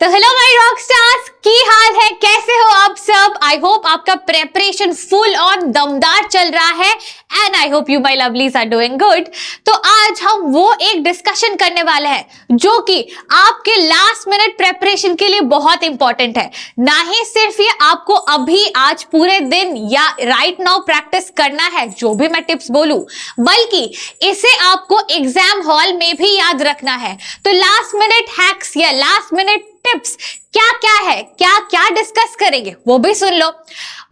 तो hello my rock stars, की हाल है, कैसे हो आप सब। आई होप आपका प्रेपरेशन फुल ऑन दमदार चल रहा है and I hope you my lovelies are doing good. तो आज हम वो एक डिस्कशन करने वाले हैं जो कि आपके लास्ट मिनट प्रेपरेशन के लिए बहुत इंपॉर्टेंट है। ना ही सिर्फ ये आपको अभी आज पूरे दिन या राइट नाउ प्रैक्टिस करना है जो भी मैं टिप्स बोलूं, बल्कि इसे आपको एग्जाम हॉल में भी याद रखना है। तो लास्ट मिनट हैक्स या लास्ट मिनट टिप्स क्या क्या है, क्या क्या डिस्कस करेंगे वो भी सुन लो।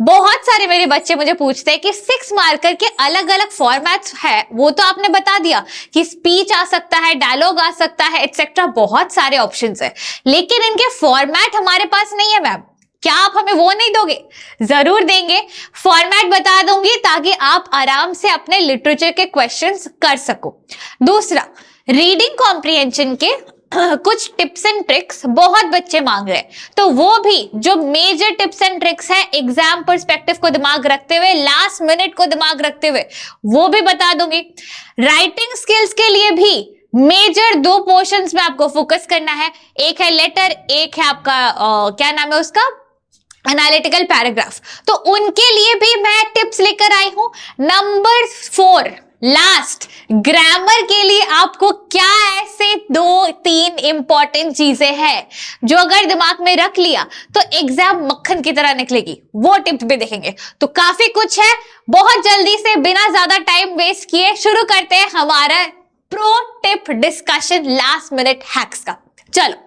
बहुत सारे मेरे बच्चे मुझे पूछते हैं कि 6 मार्कर के अलग अलग फॉर्मेट्स है, वो तो आपने बता दिया कि स्पीच आ सकता है, डायलॉग आ सकता है, एटसेट्रा, बहुत सारे ऑप्शंस है, लेकिन इनके फॉर्मेट हमारे पास नहीं है मैम। क्या आप हमें वो नहीं दोगे? जरूर देंगे, फॉर्मेट बता दूंगी ताकि आप आराम से अपने लिटरेचर के क्वेश्चंस कर सको। दूसरा, रीडिंग कॉम्प्रिहेंशन के कुछ टिप्स एंड ट्रिक्स बहुत बच्चे मांग रहे हैं, तो वो भी जो मेजर टिप्स एंड ट्रिक्स है एग्जाम पर्सपेक्टिव को दिमाग रखते हुए, लास्ट मिनट को दिमाग रखते हुए, वो भी बता दूंगी। राइटिंग स्किल्स के लिए भी मेजर 2 पोर्शंस में आपको फोकस करना है, एक है लेटर, एक है आपका क्या नाम है उसका, एनालिटिकल पैराग्राफ। तो उनके लिए भी मैं टिप्स लेकर आई हूं। नंबर 4 लास्ट, ग्रामर के लिए आपको क्या ऐसे 2-3 इंपॉर्टेंट चीजें हैं जो अगर दिमाग में रख लिया तो एग्जाम मक्खन की तरह निकलेगी, वो टिप्स भी देखेंगे। तो काफी कुछ है, बहुत जल्दी से बिना ज्यादा टाइम वेस्ट किए शुरू करते हैं हमारा pro tip discussion last minute hacks का। चलो,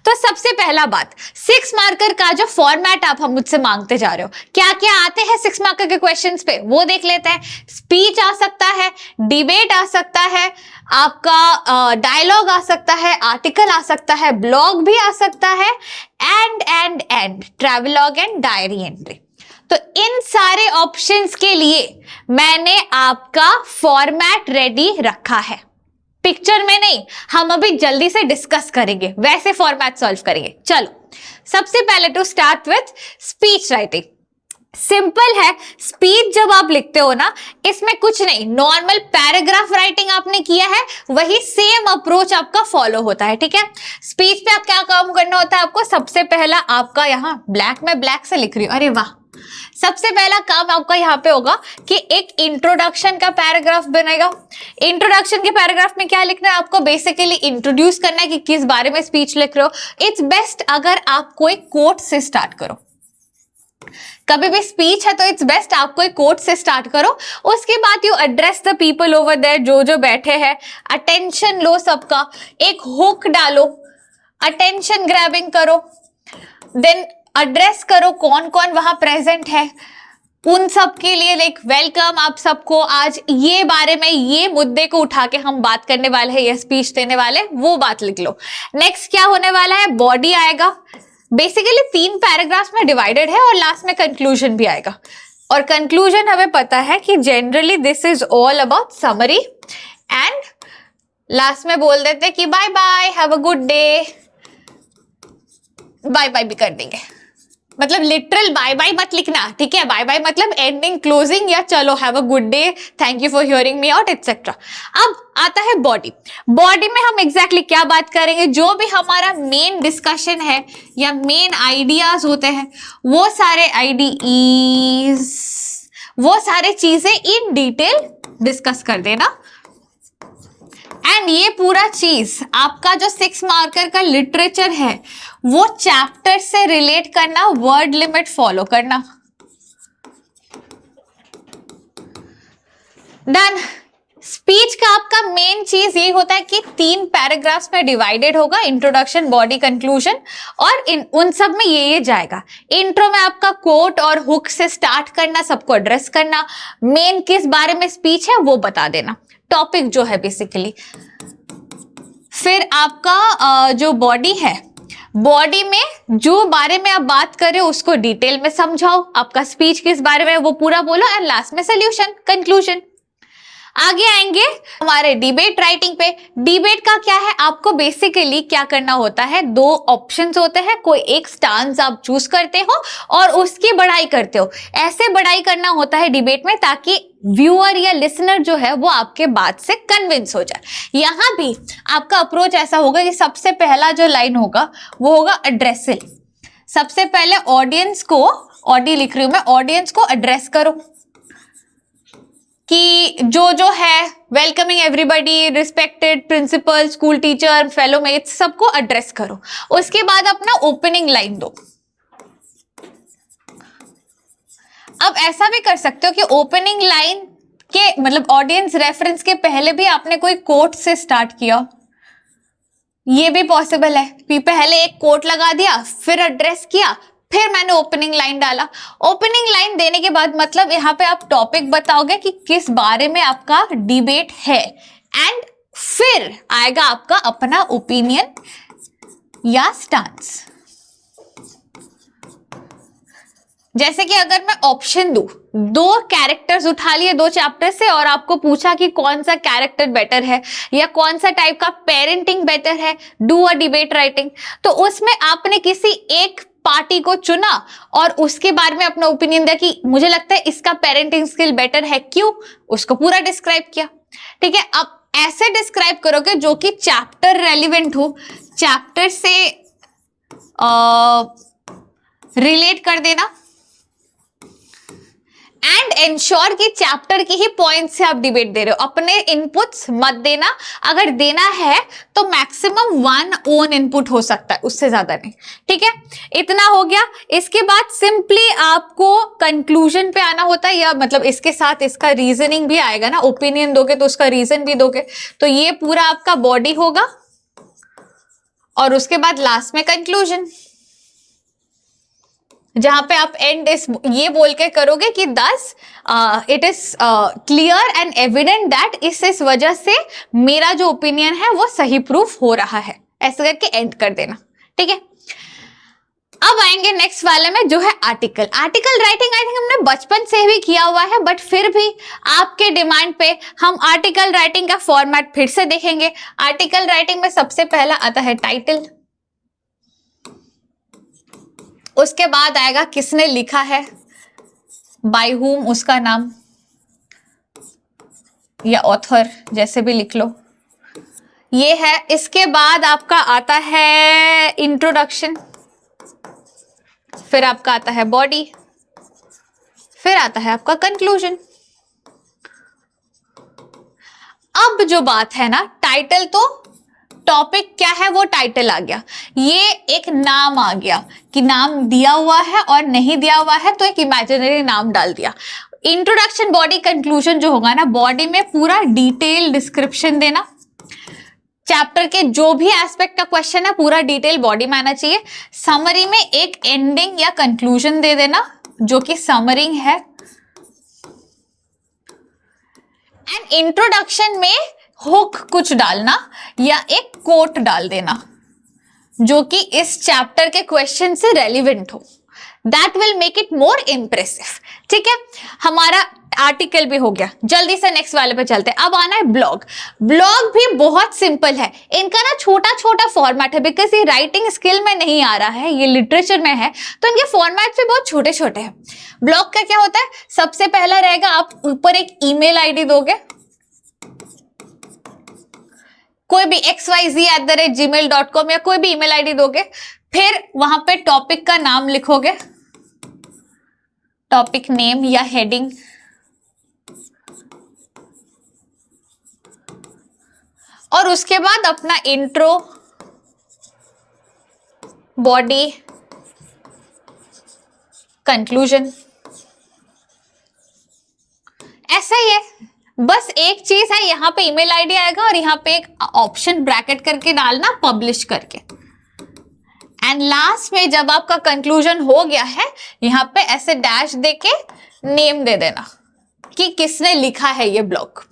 तो सबसे पहला बात, 6 मार्कर का जो फॉर्मेट आप हम मुझसे मांगते जा रहे हो, क्या क्या आते हैं 6 मार्कर के क्वेश्चंस पे, वो देख लेते हैं। स्पीच आ सकता है, डिबेट आ सकता है, आपका डायलॉग आ सकता है, आर्टिकल आ सकता है, ब्लॉग भी आ सकता है, and travelogue and diary entry. तो इन सारे ऑप्शंस के लिए मैंने आपका फॉर्मेट रेडी रखा है, पिक्चर में नहीं, हम अभी जल्दी से डिस्कस करेंगे, वैसे फॉर्मेट सॉल्व करेंगे। चलो, सबसे पहले to start with speech writing. Simple है, स्पीच जब आप लिखते हो ना, इसमें कुछ नहीं, नॉर्मल पैराग्राफ राइटिंग आपने किया है, वही सेम अप्रोच आपका फॉलो होता है, ठीक है। स्पीच पे आप क्या काम करना होता है आपको, सबसे पहला आपका यहाँ ब्लैक में ब्लैक से लिख रही हूँ, अरे वाह, सबसे पहला काम आपका यहाँ पे होगा कि एक इंट्रोडक्शन का पैराग्राफ बनेगा। इंट्रोडक्शन के पैराग्राफ में क्या लिखना है आपको, बेसिकली इंट्रोड्यूस करना है कि किस बारे में स्पीच लिख रहे हो। इट्स बेस्ट अगर आप कोई कोट से स्टार्ट करो, कभी भी स्पीच है तो इट्स बेस्ट आप कोई कोट से स्टार्ट करो। उसके बाद you address the people over there, जो बैठे हैं, अटेंशन लो सबका, एक हुक डालो, अटेंशन ग्रैबिंग करो, देन एड्रेस करो कौन कौन वहां प्रेजेंट है, उन सब के लिए लाइक वेलकम आप सबको, आज ये बारे में, ये मुद्दे को उठा के हम बात करने वाले हैं, ये स्पीच देने वाले, वो बात लिख लो। नेक्स्ट क्या होने वाला है, बॉडी आएगा, बेसिकली 3 पैराग्राफ्स में डिवाइडेड है और लास्ट में कंक्लूजन भी आएगा। और कंक्लूजन हमें पता है कि generally this is all about summary, and last में बोल देते हैं कि bye bye, have a good day, bye bye भी कर देंगे, मतलब लिटरल बाय बाय मत लिखना, ठीक है। बाय बाय मतलब एंडिंग, क्लोजिंग, या चलो have a good day, thank you for hearing me out, etcetera. अब आता है बॉडी। बॉडी में हम एग्जैक्टली क्या बात करेंगे, जो भी हमारा मेन डिस्कशन है या मेन आइडियाज होते हैं, वो सारे आइडियाज, वो सारे चीजें इन डिटेल डिस्कस कर देना। एंड ये पूरा चीज आपका जो 6 मार्कर का लिटरेचर है, वो चैप्टर से रिलेट करना, वर्ड लिमिट फॉलो करना। डन। स्पीच का आपका मेन चीज ये होता है कि 3 पैराग्राफ्स में डिवाइडेड होगा, इंट्रोडक्शन, बॉडी, कंक्लूजन, और उन सब में ये जाएगा। इंट्रो में आपका कोट और हुक से स्टार्ट करना, सबको एड्रेस करना, मेन किस बारे में स्पीच है वो बता देना, टॉपिक जो है बेसिकली। फिर आपका जो बॉडी है, बॉडी में जो बारे में आप बात कर रहे हो उसको डिटेल में समझाओ, आपका स्पीच किस बारे में वो पूरा बोलो, एंड लास्ट में सोल्यूशन, कंक्लूजन। आगे आएंगे हमारे डिबेट राइटिंग पे। डिबेट का क्या है, आपको बेसिकली क्या करना होता है, दो ऑप्शंस होते हैं, कोई एक स्टांस आप चूज करते हो और उसकी बढ़ाई करते हो। ऐसे बढ़ाई करना होता है डिबेट में ताकि व्यूअर या लिसनर जो है वो आपके बात से कन्विंस हो जाए। यहां भी आपका अप्रोच ऐसा होगा कि सबसे पहला जो लाइन होगा वो होगा एड्रेसिल। सबसे पहले ऑडियंस को, ऑडी लिख रही हूं मैं, ऑडियंस को एड्रेस करो कि जो है welcoming everybody, respected principal, school teacher, fellow mates, सबको एड्रेस करो। उसके बाद अपना ओपनिंग लाइन दो। अब ऐसा भी कर सकते हो कि ओपनिंग लाइन के मतलब ऑडियंस रेफरेंस के पहले भी आपने कोई कोट से स्टार्ट किया, ये भी पॉसिबल है कि पहले एक कोट लगा दिया, फिर एड्रेस किया, फिर मैंने ओपनिंग लाइन डाला। ओपनिंग लाइन देने के बाद मतलब यहाँ पे आप टॉपिक बताओगे कि किस बारे में आपका डिबेट है, एंड फिर आएगा आपका अपना ओपिनियन या स्टांस। जैसे कि अगर मैं ऑप्शन दूं, दो कैरेक्टर्स उठा लिए दो चैप्टर से और आपको पूछा कि कौन सा कैरेक्टर बेटर है या कौन सा टाइप का पेरेंटिंग बेटर है, डू अ डिबेट राइटिंग, तो उसमें आपने किसी एक पार्टी को चुना और उसके बारे में अपना ओपिनियन दिया कि मुझे लगता है इसका पेरेंटिंग स्किल बेटर है, क्यों, उसको पूरा डिस्क्राइब किया। ठीक है, अब ऐसे डिस्क्राइब करोगे जो कि चैप्टर रेलिवेंट हो, चैप्टर से रिलेट कर देना, एंड इंश्योर कि चैप्टर की ही पॉइंट से आप डिबेट दे रहे हो, अपने इनपुट्स मत देना। अगर देना है तो मैक्सिमम 1 ओन इनपुट हो सकता है, उससे ज्यादा नहीं। ठीक है, इतना हो गया। इसके बाद सिंपली आपको कंक्लूजन पे आना होता है, या मतलब इसके साथ इसका रीजनिंग भी आएगा ना, ओपिनियन दोगे तो उसका रीजन भी दोगे, तो ये पूरा आपका बॉडी होगा और उसके बाद लास्ट में कंक्लूजन, जहां पे आप एंड इस ये बोल के करोगे कि thus it is clear and evident that इस वजह से मेरा जो ओपिनियन है वो सही प्रूफ हो रहा है, ऐसे करके एंड कर देना। ठीक है, अब आएंगे नेक्स्ट वाले में जो है article. Article writing I think हमने बचपन से भी किया हुआ है, बट फिर भी आपके डिमांड पे हम आर्टिकल राइटिंग का फॉर्मेट फिर से देखेंगे। आर्टिकल राइटिंग में सबसे पहला आता है टाइटल, उसके बाद आएगा किसने लिखा है, बाय हुम उसका नाम या ऑथर जैसे भी लिख लो, ये है। इसके बाद आपका आता है इंट्रोडक्शन, फिर आपका आता है बॉडी, फिर आता है आपका कंक्लूजन। अब जो बात है ना, टाइटल तो टॉपिक क्या है वो टाइटल आ गया, ये एक नाम आ गया कि नाम दिया हुआ है और नहीं दिया हुआ है तो एक इमेजिनरी नाम डाल दिया। इंट्रोडक्शन, बॉडी, कंक्लूजन जो होगा ना, बॉडी में पूरा डिटेल डिस्क्रिप्शन देना, चैप्टर के जो भी एस्पेक्ट का क्वेश्चन है पूरा डिटेल बॉडी में आना चाहिए। समरी में एक एंडिंग या कंक्लूजन दे देना जो कि समरी है, एंड इंट्रोडक्शन में हुक कुछ डालना या एक कोट डाल देना जो कि इस चैप्टर के क्वेश्चन से रेलिवेंट हो, that will make it more impressive. ठीक है, हमारा आर्टिकल भी हो गया। जल्दी से नेक्स्ट वाले पे चलते हैं। अब आना है ब्लॉग। ब्लॉग भी बहुत सिंपल है, इनका ना छोटा छोटा फॉर्मेट है, बिकॉज ये राइटिंग स्किल में नहीं आ रहा है, ये लिटरेचर में है, तो इनके फॉर्मेट भी बहुत छोटे छोटे हैं। ब्लॉग का क्या होता है, सबसे पहला रहेगा आप ऊपर एक ईमेल आईडी दोगे, कोई भी xyz@gmail.com या कोई भी ईमेल आईडी दोगे, फिर वहां पे टॉपिक का नाम लिखोगे, टॉपिक नेम या हेडिंग, और उसके बाद अपना इंट्रो, बॉडी, कंक्लूजन, ऐसा ही है। बस एक चीज है, यहाँ पे ईमेल आईडी आएगा और यहाँ पे एक ऑप्शन ब्रैकेट करके डालना, पब्लिश करके, एंड लास्ट में जब आपका कंक्लूजन हो गया है यहाँ पे ऐसे डैश देके नेम दे देना कि किसने लिखा है ये ब्लॉग।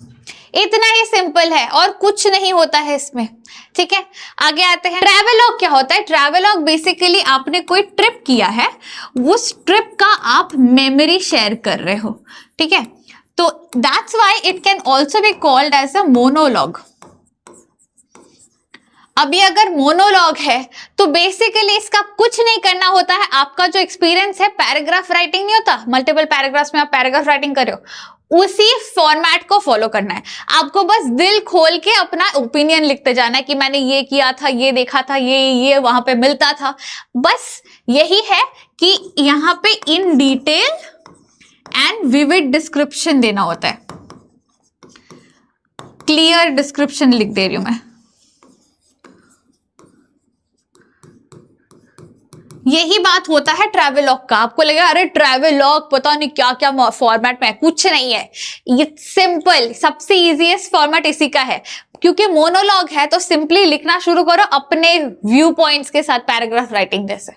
इतना ही सिंपल है और कुछ नहीं होता है इसमें। ठीक है, आगे आते हैं। ट्रैवलॉग क्या होता है? ट्रैवलॉग बेसिकली आपने कोई ट्रिप किया है, उस ट्रिप का आप मेमोरी शेयर कर रहे हो। ठीक है, तो that's why it can also be called as a monologue. अभी अगर मोनोलॉग है तो बेसिकली इसका कुछ नहीं करना होता है, आपका जो एक्सपीरियंस है पैराग्राफ राइटिंग नहीं होता, मल्टीपल पैराग्राफ्स में आप पैराग्राफ राइटिंग कर रहे हो, उसी फॉर्मेट को फॉलो करना है। आपको बस दिल खोल के अपना ओपिनियन लिखते जाना है कि मैंने ये किया था, ये देखा था, ये वहां पे मिलता था। बस यही है कि यहाँ पे in detail and vivid description देना होता है। क्लियर डिस्क्रिप्शन लिख दे रही हूं मैं। यही बात होता है ट्रैवलॉग का। आपको लगेगा अरे ट्रैवलॉग पता नहीं क्या क्या फॉर्मेट में है, कुछ नहीं है, ये सिंपल सबसे इजीएस्ट फॉर्मेट इसी का है। क्योंकि मोनोलॉग है तो सिंपली लिखना शुरू करो अपने व्यू पॉइंट्स के साथ, पैराग्राफ राइटिंग जैसे,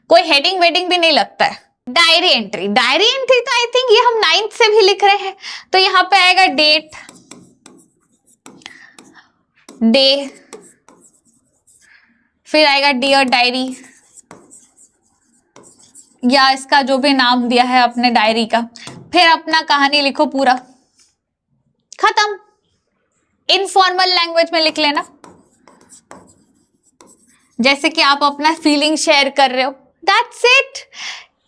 कोई हेडिंग वेडिंग भी नहीं लगता है। डायरी एंट्री, डायरी एंट्री तो आई थिंक ये हम 9th से भी लिख रहे हैं, तो यहां पे आएगा डेट, डे, फिर आएगा डियर डायरी, या इसका जो भी नाम दिया है अपने डायरी का, फिर अपना कहानी लिखो पूरा, खत्म। इनफॉर्मल लैंग्वेज में लिख लेना, जैसे कि आप अपना फीलिंग शेयर कर रहे हो, दैट्स इट।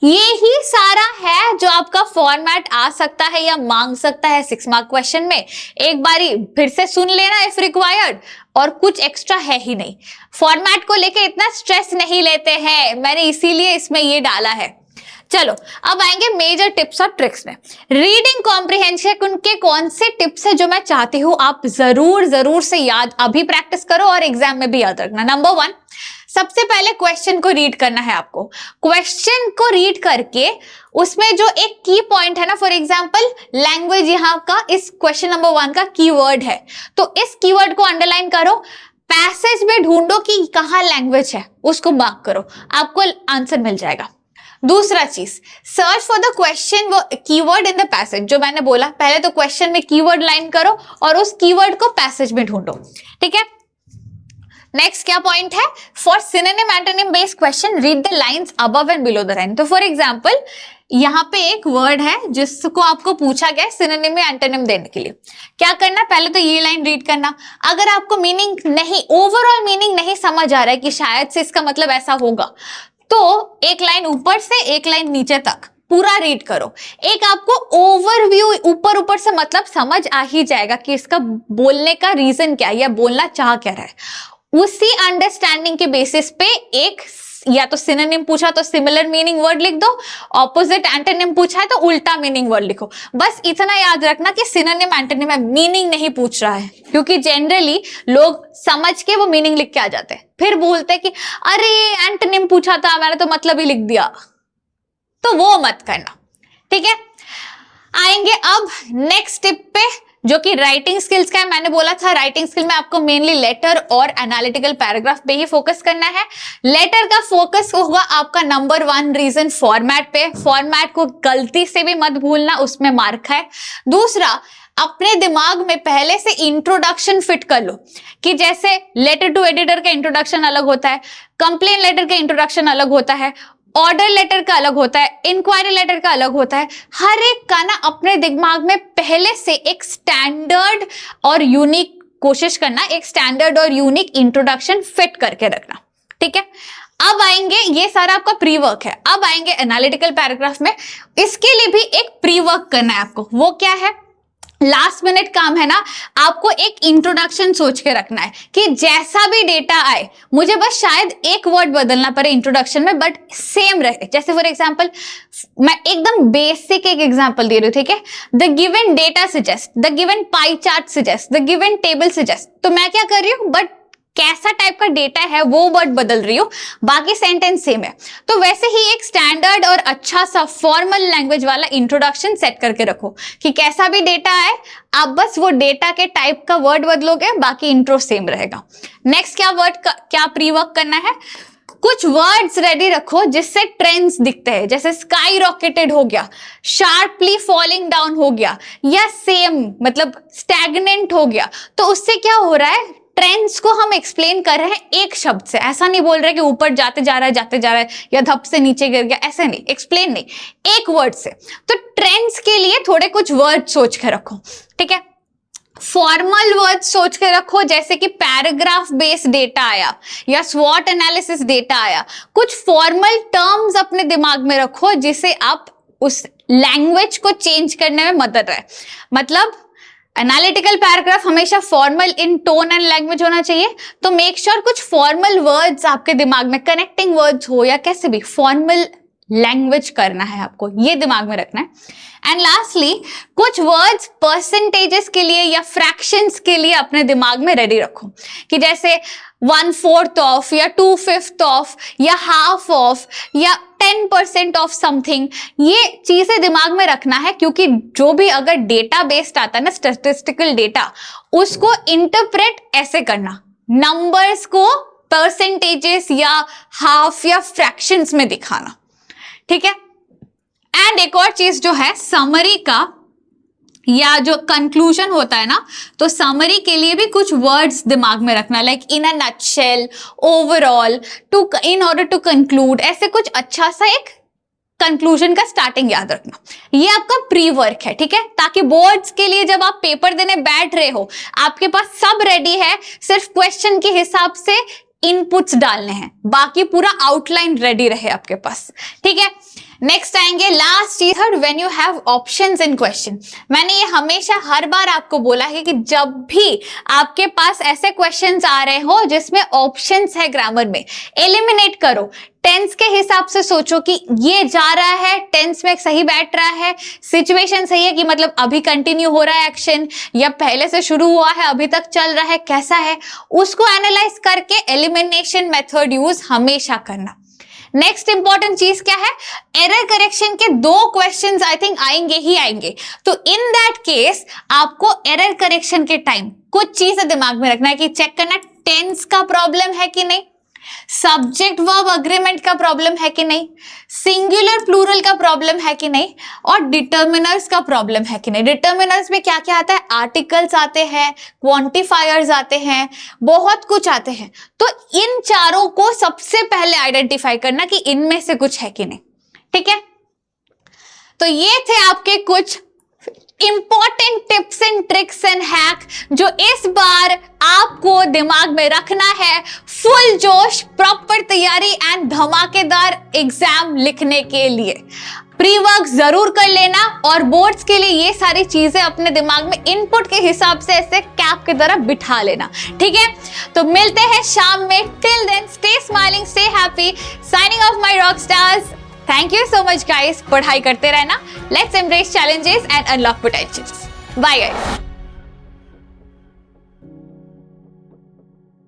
ये ही सारा है जो आपका फॉर्मेट आ सकता है या मांग सकता है 6 मार्क क्वेश्चन में। एक बारी फिर से सुन लेना इफ रिक्वायर्ड, और कुछ एक्स्ट्रा है ही नहीं। फॉर्मेट को लेके इतना स्ट्रेस नहीं लेते हैं, मैंने इसीलिए इसमें ये डाला है। चलो अब आएंगे मेजर टिप्स और ट्रिक्स में। रीडिंग कॉम्प्रिहेंशन उनके कौन से टिप्स है जो मैं चाहती हूं आप जरूर से याद अभी प्रैक्टिस करो और एग्जाम में भी याद रखना। नंबर 1, सबसे पहले क्वेश्चन को रीड करना है आपको। क्वेश्चन को रीड करके उसमें जो एक की पॉइंट है ना, फॉर एग्जांपल लैंग्वेज यहाँ का इस क्वेश्चन नंबर 1 का कीवर्ड है, तो इस कीवर्ड को अंडरलाइन करो, पैसेज में ढूंढो कि कहाँ लैंग्वेज है, उसको मार्क करो, आपको आंसर मिल जाएगा। दूसरा चीज, search for the question keyword in the passage. जो मैंने बोला, पहले तो क्वेश्चन में कीवर्ड लाइन करो और उस कीवर्ड को पैसेज में ढूंढो, ठीक है। नेक्स्ट क्या पॉइंट है, for synonym antonym based question read the lines above and below the line. तो फॉर एग्जांपल यहाँ पे एक वर्ड है जिसको आपको पूछा गया सिनोनिम या एंटोनिम देने के लिए, क्या करना, पहले तो ये लाइन रीड करना। अगर आपको मीनिंग नहीं, ओवरऑल मीनिंग नहीं समझ आ रहा है कि शायद से इसका मतलब ऐसा होगा, तो एक लाइन ऊपर से एक लाइन नीचे तक पूरा रीड करो। एक आपको ओवरव्यू ऊपर से मतलब समझ आ ही जाएगा कि इसका बोलने का रीजन क्या है या बोलना चाह क्या रहा है। उसी अंडरस्टैंडिंग के बेसिस पे एक या तो सिनोनिम पूछा तो सिमिलर मीनिंग वर्ड लिख दो, ऑपोजिट एंटोनिम पूछा है तो उल्टा मीनिंग वर्ड लिखो। बस इतना याद रखना कि सिनोनिम एंटोनिम है, मीनिंग नहीं पूछ रहा है, क्योंकि जनरली लोग समझ के वो मीनिंग लिख के आ जाते हैं, फिर बोलते हैं कि अरे एंटोनिम पूछा था मैंने तो मतलब ही लिख दिया, तो वो मत करना, ठीक है। आएंगे अब नेक्स्ट टिप पे जो कि राइटिंग स्किल्स का है। मैंने बोला था राइटिंग स्किल में आपको मेनली लेटर और एनालिटिकल पैराग्राफ पे ही फोकस करना है। लेटर का फोकस होगा आपका नंबर 1 रीजन फॉर्मेट पे, फॉर्मेट को गलती से भी मत भूलना, उसमें मार्क है। दूसरा, अपने दिमाग में पहले से इंट्रोडक्शन फिट कर लो कि जैसे लेटर टू एडिटर का इंट्रोडक्शन अलग होता है, कंप्लेन लेटर का इंट्रोडक्शन अलग होता है, ऑर्डर लेटर का अलग होता है, इंक्वायरी लेटर का अलग होता है। हर एक का ना अपने दिमाग में पहले से एक स्टैंडर्ड और यूनिक कोशिश करना, एक स्टैंडर्ड और यूनिक इंट्रोडक्शन फिट करके रखना, ठीक है। अब आएंगे, ये सारा आपका प्री वर्क है। अब आएंगे एनालिटिकल पैराग्राफ में। इसके लिए भी एक प्री वर्क करना है आपको। वो क्या है, लास्ट मिनट काम है ना, आपको एक इंट्रोडक्शन सोच के रखना है कि जैसा भी डेटा आए, मुझे बस शायद एक वर्ड बदलना पड़े इंट्रोडक्शन में, बट सेम रहे। जैसे फॉर एग्जांपल, मैं एकदम बेसिक एक एग्जांपल दे रही हूँ, ठीक है। The given data suggest, the given pie chart suggest, the given table suggest. तो मैं क्या कर रही हूँ, बट कैसा टाइप का डेटा है वो वर्ड बदल रही हूँ, बाकी सेंटेंस सेम है। तो वैसे ही एक स्टैंडर्ड और अच्छा सा फॉर्मल लैंग्वेज वाला इंट्रोडक्शन सेट करके रखो कि कैसा भी डेटा आए, आप बस वो डेटा के टाइप का वर्ड बदलोगे, बाकी इंट्रो सेम रहेगा। नेक्स्ट क्या प्री वर्क करना है, कुछ वर्ड्स रेडी रखो जिससे ट्रेंड्स दिखते हैं, जैसे स्काई रॉकेटेड हो गया, शार्पली फॉलिंग डाउन हो गया, या सेम मतलब स्टैग्नेंट हो गया। तो उससे क्या हो रहा है, ट्रेंड्स को हम एक्सप्लेन कर रहे हैं एक शब्द से, ऐसा नहीं बोल रहे कि ऊपर जाते जा रहा है या धप से नीचे गिर गया, ऐसे नहीं, एक्सप्लेन नहीं, एक वर्ड से। तो ट्रेंड्स के लिए थोड़े कुछ वर्ड सोच के रखो, ठीक है। फॉर्मल वर्ड सोच के रखो, जैसे कि पैराग्राफ बेस्ड डेटा आया या स्वॉट एनालिसिस डेटा आया। कुछ फॉर्मल टर्म्स अपने दिमाग में रखो जिसे आप उस लैंग्वेज को चेंज करने में मदद है। मतलब एनालिटिकल पैराग्राफ हमेशा formal in tone and language होना चाहिए, तो मेक श्योर कुछ फॉर्मल वर्ड्स आपके दिमाग में, कनेक्टिंग वर्ड्स हो या कैसे भी, फॉर्मल लैंग्वेज करना है आपको, ये दिमाग में रखना है। एंड लास्टली कुछ वर्ड्स परसेंटेजेस के लिए या फ्रैक्शंस के लिए अपने दिमाग में रेडी रखो, कि जैसे 1/4 ऑफ या 2/5 ऑफ या हाफ ऑफ या 10% ऑफ समथिंग, ये चीजें दिमाग में रखना है, क्योंकि जो भी अगर डेटा बेस्ड आता है ना, स्टैटिस्टिकल डेटा, उसको इंटरप्रेट ऐसे करना, नंबर्स को परसेंटेजेस या हाफ या फ्रैक्शंस में दिखाना, ठीक है। एंड एक और चीज जो है, समरी का या जो कंक्लूजन होता है ना, तो समरी के लिए भी कुछ वर्ड्स दिमाग में रखना, like in a nutshell, overall, to, in order to conclude, ऐसे कुछ अच्छा सा एक कंक्लूजन का स्टार्टिंग याद रखना। ये आपका प्री वर्क है, ठीक है, ताकि बोर्ड्स के लिए जब आप पेपर देने बैठ रहे हो, आपके पास सब रेडी है, सिर्फ क्वेश्चन के हिसाब से इनपुट्स डालने हैं, बाकी पूरा आउटलाइन रेडी रहे आपके पास, ठीक है। नेक्स्ट आएंगे लास्ट चीज, when you have options in question. मैंने ये हमेशा हर बार आपको बोला है कि जब भी आपके पास ऐसे क्वेश्चंस आ रहे हो जिसमें ऑप्शंस है ग्रामर में, एलिमिनेट करो। टेंस के हिसाब से सोचो कि ये जा रहा है, टेंस में सही बैठ रहा है, सिचुएशन सही है कि मतलब अभी कंटिन्यू हो रहा है एक्शन, या पहले से शुरू हुआ है अभी तक चल रहा है, कैसा है, उसको एनालाइज करके एलिमिनेशन मेथड यूज हमेशा करना। नेक्स्ट इंपॉर्टेंट चीज क्या है, एरर करेक्शन के 2 क्वेश्चंस आई थिंक आएंगे ही आएंगे, तो इन दैट केस आपको एरर करेक्शन के टाइम कुछ चीजें दिमाग में रखना है, कि चेक करना टेंस का प्रॉब्लम है कि नहीं, सब्जेक्ट वर्ब अग्रीमेंट का प्रॉब्लम है कि नहीं, सिंगुलर प्लूरल का प्रॉब्लम है कि नहीं, और डिटर्मिनर्स का प्रॉब्लम है कि नहीं। डिटर्मिनर्स में क्या क्या आता है, आर्टिकल्स आते हैं, क्वांटिफायर्स आते हैं, बहुत कुछ आते हैं। तो इन चारों को सबसे पहले आइडेंटिफाई करना कि इनमें से कुछ है कि नहीं, ठीक है। तो ये थे आपके कुछ important tips and tricks and hack जो इस बार आपको दिमाग में रखना है, फुल जोश, प्रॉपर तैयारी एंड धमाकेदार एग्जाम लिखने के लिए। प्री वर्क जरूर कर लेना, और बोर्ड्स के लिए ये सारी चीजें अपने दिमाग में इनपुट के हिसाब से ऐसे कैप की तरह बिठा लेना, ठीक है। तो मिलते हैं शाम में, till then stay smiling, stay happy, signing off my rock stars. Thank you so much guys, पढ़ाई करते रहना, let's embrace challenges and unlock potentials. Bye guys.